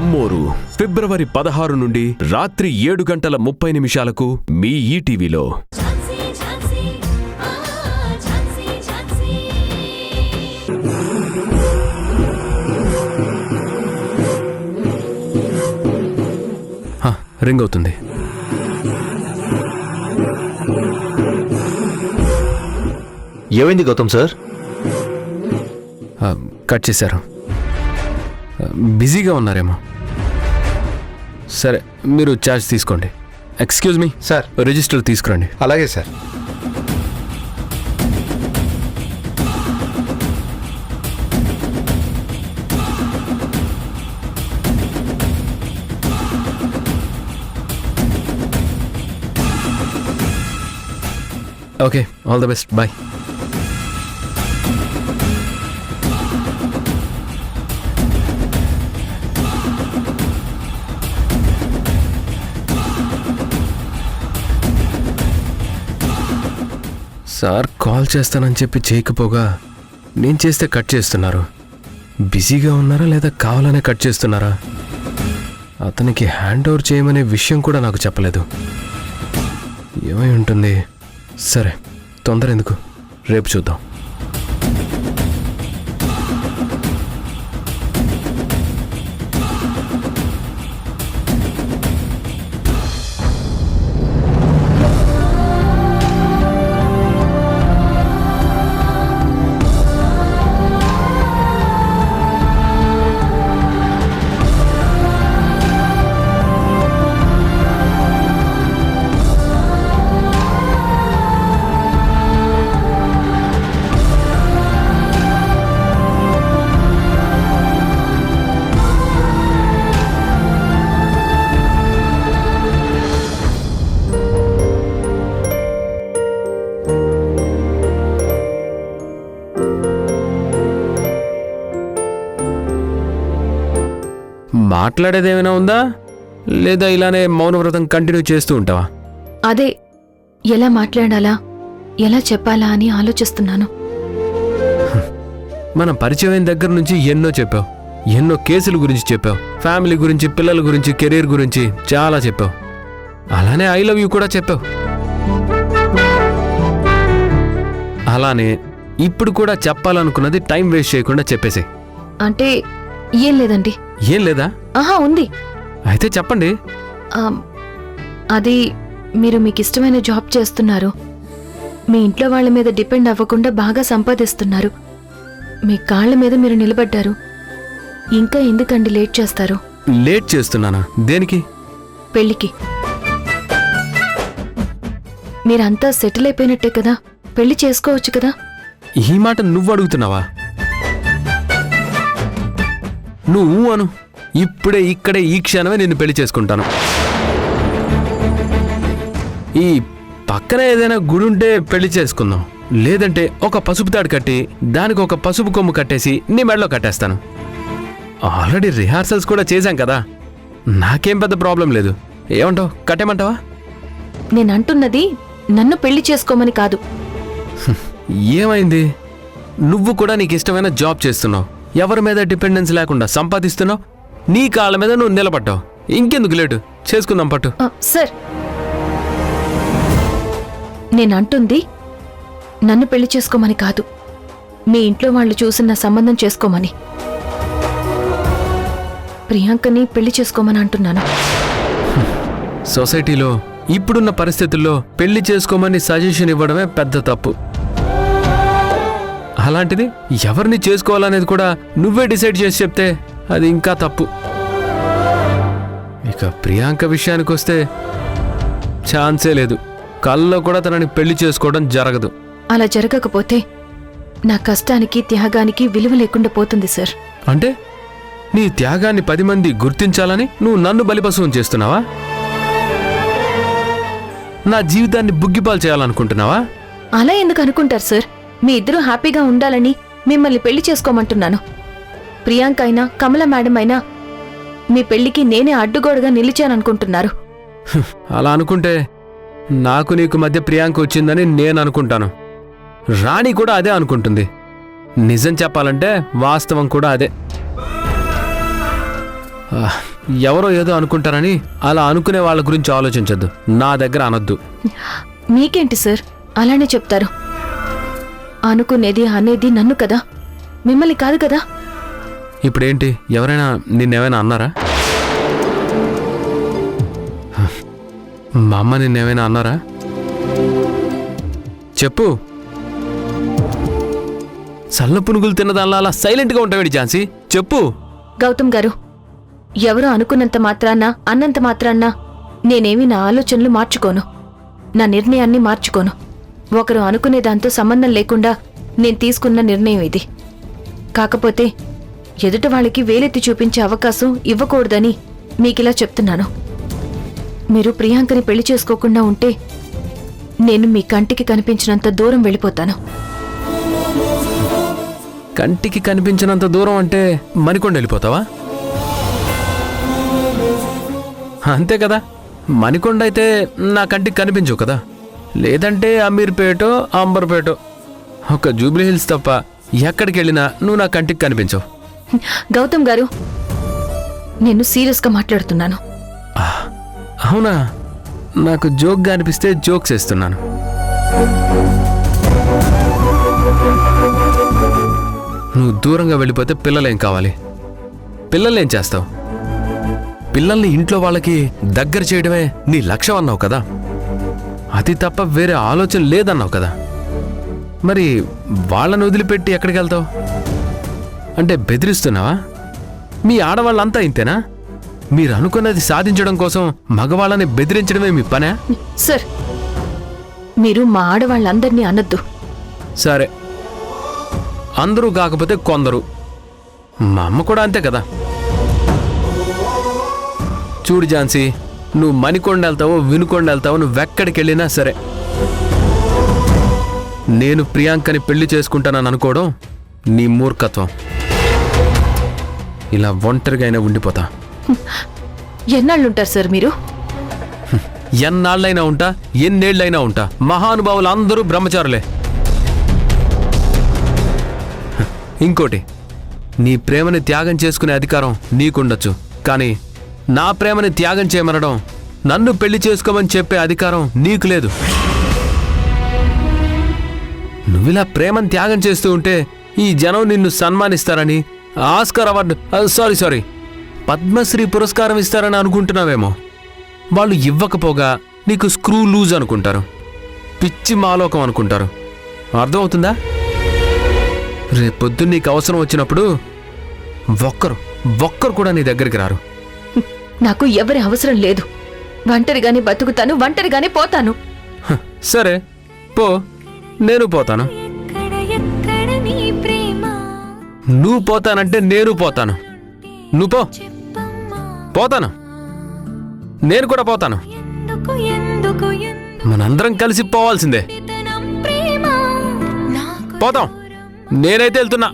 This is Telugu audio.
అమ్మోరు ఫిబ్రవరి 16 నుండి రాత్రి 7:30 మీ ఈటీవీలో. రింగ్ అవుతుంది. ఏమైంది గౌతమ్ సార్? కట్ చేశారు. బిజీగా ఉన్నారేమో. సరే, మీరు ఛార్జ్ తీసుకోండి. ఎక్స్క్యూజ్ మీ సార్, రిజిస్టర్ తీసుకురండి. అలాగే sir. Okay, all the best, bye. Sir call చేస్తానని చెప్పి చేయకపోగా నేను చేస్తే కట్ చేస్తున్నారు. బిజీగా ఉన్నారా లేదా కావాలనే కట్ చేస్తున్నారా? అతనికి హ్యాండ్ ఓవర్ చేయమనే విషయం కూడా నాకు చెప్పలేదు. ఏమై ఉంటుంది? సరే, తొందర ఎందుకు, రేపు చూద్దాం. మాట్లాడేదేమైనా ఉందా, లేదా ఇలానే మౌనవ్రతం కంటిన్యూ చేస్తూ ఉంటావా? అదే ఎలా మాట్లాడాలా, ఎలా చెప్పాలా అని ఆలోచిస్తున్నాను. మనం పరిచయం దగ్గర నుంచి ఎన్నో చెప్పావు. ఎన్నో కేసుల గురించి చెప్పావు. ఫ్యామిలీ గురించి, పిల్లల గురించి, కెరీర్ గురించి చాలా చెప్పావు. అలానే ఐ లవ్ యూ కూడా చెప్పావు. అలానే ఇప్పుడు కూడా చెప్పాలనుకున్నది టైం వేస్ట్ చేయకుండా చెప్పేసి. అంటే ఏం లేదండి. ఏం లేదా? ఆహా, ఉంది. అయితే చెప్పండి. అది మీరు మీకు ఇష్టమైన జాబ్ చేస్తున్నారు. మీ ఇంట్లో వాళ్ళ మీద డిపెండ్ అవ్వకుండా బాగా సంపాదిస్తున్నారు. మీ కాళ్ళ మీద మీరు నిలబడ్డారు. ఇంకా ఎందుకండి లేట్ చేస్తారు? లేట్ చేస్తున్నానా? దేనికి? పెళ్లికి. మీరంతా సెటిల్ అయిపోయినట్టే కదా, పెళ్లి చేసుకోవచ్చు కదా. ఈ మాట నువ్వు అడుగుతున్నావా? నువ్వు అను, ఇప్పుడే ఇక్కడే ఈ క్షణమే నిన్ను పెళ్లి చేసుకుంటాను. ఈ పక్కన ఏదైనా గుడి ఉంటే పెళ్లి చేసుకుందాం. లేదంటే ఒక పసుపు తాడు కట్టి దానికి ఒక పసుపు కొమ్ము కట్టేసి నీ మెడలో కట్టేస్తాను. ఆల్రెడీ రిహార్సల్స్ కూడా చేశాం కదా, నాకేం పెద్ద ప్రాబ్లం లేదు. ఏమంటావు, కట్టేమంటావా? నేనంటున్నది నన్ను పెళ్లి చేసుకోమని కాదు. ఏమైంది? నువ్వు కూడా నీకు ఇష్టమైన జాబ్ చేస్తున్నావు, ఎవరి మీద డిపెండెన్స్ లేకుండా సంపాదిస్తున్నావు, నీ కాళ్ళ మీద నువ్వు నిలబడ్డావు. ఇంకెందుకు లేటు, చేసుకుందాం పట్టు. సార్, నేనంటుంది నన్ను పెళ్లి చేసుకోమని కాదు, మీ ఇంట్లో వాళ్ళు చూసిన సంబంధం చేసుకోమని. ప్రియాంకని పెళ్లి చేసుకోమని అంటున్నాను. సొసైటీలో ఇప్పుడున్న పరిస్థితుల్లో పెళ్లి చేసుకోమని సజెషన్ ఇవ్వడమే పెద్ద తప్పు. అలాంటిది ఎవరిని చేసుకోవాలనేది కూడా నువ్వే డిసైడ్ చేసి చెప్తే అది ఇంకా తప్పు. ఇక ప్రియాంక విషయానికి వస్తే ఛాన్సే లేదు. కల్లో కూడా తనని పెళ్లి చేసుకోవడం జరగదు. అలా జరగకపోతే నా కష్టానికి, త్యాగానికి విలువ లేకుండా పోతుంది సార్. అంటే నీ త్యాగాన్ని 10 మంది గుర్తించాలని నువ్వు నన్ను బలిపశువం చేస్తున్నావా? నా జీవితాన్ని బుగ్గిపాలు చేయాలనుకుంటున్నావా? అలా ఎందుకు అనుకుంటారు సార్? మీ ఇద్దరూ హ్యాపీగా ఉండాలని మిమ్మల్ని పెళ్లి చేసుకోమంటున్నాను. ప్రియాంక అయినా, కమల మేడం అయినా మీ పెళ్లికి నేనే అడ్డుగోడగా నిలిచాననుకుంటున్నారు. అలా అనుకుంటే నాకు నీకు మధ్య ప్రియాంక వచ్చిందని నేను అనుకుంటాను. రాణి కూడా అదే అనుకుంటుంది. నిజం చెప్పాలంటే వాస్తవం కూడా అదే. ఎవరో ఏదో అనుకుంటారని అలా అనుకునే వాళ్ళ గురించి ఆలోచించొద్దు. నా దగ్గర అనొద్దు. మీకేంటి సార్ అలానే చెప్తారు? అనుకునేది అనేది నన్ను కదా, మిమ్మల్ని కాదు కదా. ఇప్పుడేంటి, ఎవరైనా నిన్నేమైనా అన్నారా? మా అమ్మ నిన్నేమైనా అన్నారా? చెప్పు. చల్ల పునుగులు తిన్నదానిలా అలా సైలెంట్గా ఉంటావేంటి ఝాన్సీ? చెప్పు. గౌతమ్ గారు, ఎవరో అనుకున్నంత మాత్రాన్న అన్నంత మాత్రాన్న నేనేమి నా ఆలోచనలు మార్చుకోను, నా నిర్ణయాన్ని మార్చుకోను. ఒకరు అనుకునే దాంతో సంబంధం లేకుండా నేను తీసుకున్న నిర్ణయం ఇది. కాకపోతే ఎదుట వాళ్ళకి వేలెత్తి చూపించే అవకాశం ఇవ్వకూడదని మీకిలా చెప్తున్నాను. మీరు ప్రియాంకని పెళ్లి చేసుకోకుండా ఉంటే నేను మీ కంటికి కనిపించినంత దూరం వెళ్ళిపోతాను. కంటికి కనిపించినంత దూరం అంటే మణికొండ వెళ్ళిపోతావా? అంతే కదా. మణికొండ అయితే నా కంటికి కనిపించవు కదా. లేదంటే అమీర్పేటో అంబర్పేటో, ఒక జూబ్లీ హిల్స్ తప్ప ఎక్కడికి వెళ్ళినా నువ్వు నా కంటికి కనిపించవు. గౌతమ్ గారు, నేను సీరియస్గా మాట్లాడుతున్నాను. అవునా? నాకు జోక్గా అనిపిస్తే జోక్స్ వేస్తున్నాను. నువ్వు దూరంగా వెళ్ళిపోతే పిల్లలేం కావాలి? పిల్లల్నేం చేస్తావు? పిల్లల్ని ఇంట్లో వాళ్ళకి దగ్గర చేయడమే నీ లక్ష్యం అన్నావు కదా. అది తప్ప వేరే ఆలోచన లేదన్నావు కదా. మరి వాళ్ళని వదిలిపెట్టి ఎక్కడికి వెళ్తావు? అంటే బెదిరిస్తున్నావా? మీ ఆడవాళ్ళంతా ఇంతేనా? మీరు అనుకున్నది సాధించడం కోసం మగవాళ్ళని బెదిరించడమే మీ పనే? సార్, మీరు మా ఆడవాళ్ళందరినీ అనొద్దు. సరే, అందరూ కాకపోతే కొందరు. మా అమ్మ కూడా అంతే కదా. చూడు ఝాన్సీ, నువ్వు మణికొండ వెళ్తావో వినుకొండ వెళ్తావో, నువ్వెక్కడికి వెళ్ళినా సరే నేను ప్రియాంకని పెళ్లి చేసుకుంటానని అనుకోవడం నీ మూర్ఖత్వం. ఇలా ఒంటరిగా అయినా ఉండిపోతా. ఎన్నాళ్ళుంటారు సార్ మీరు? ఎన్నాళ్ళైనా ఉంటా, ఎన్నేళ్ళైనా ఉంటా. మహానుభావులు అందరూ బ్రహ్మచారులే. ఇంకోటి, నీ ప్రేమని త్యాగం చేసుకునే అధికారం నీకుండొచ్చు, కానీ నా ప్రేమని త్యాగం చేయమనడం, నన్ను పెళ్లి చేసుకోమని చెప్పే అధికారం నీకు లేదు. నువ్విలా ప్రేమని త్యాగం చేస్తూ ఉంటే ఈ జనం నిన్ను సన్మానిస్తారని, ఆస్కార్ అవార్డు సారీ పద్మశ్రీ పురస్కారం ఇస్తారని అనుకుంటున్నావేమో. వాళ్ళు ఇవ్వకపోగా నీకు స్క్రూ లూజ్ అనుకుంటారు, పిచ్చి మాలోకం అనుకుంటారు. అర్థమవుతుందా? రేపొద్దు నీకు అవసరం వచ్చినప్పుడు ఒక్కరు కూడా నీ దగ్గరికి రారు. నాకు ఎవరి అవసరం లేదు. ఒంటరిగానే బతుకుతాను, ఒంటరిగానే పోతాను. సరే పో, నేను పోతాను. నువ్వు పోతానంటే నేను పోతాను. నువ్వు పో. పోతాను, నేను కూడా పోతాను. మనందరం కలిసి పోవాల్సిందే. పోతాం. నేనైతే వెళ్తున్నా.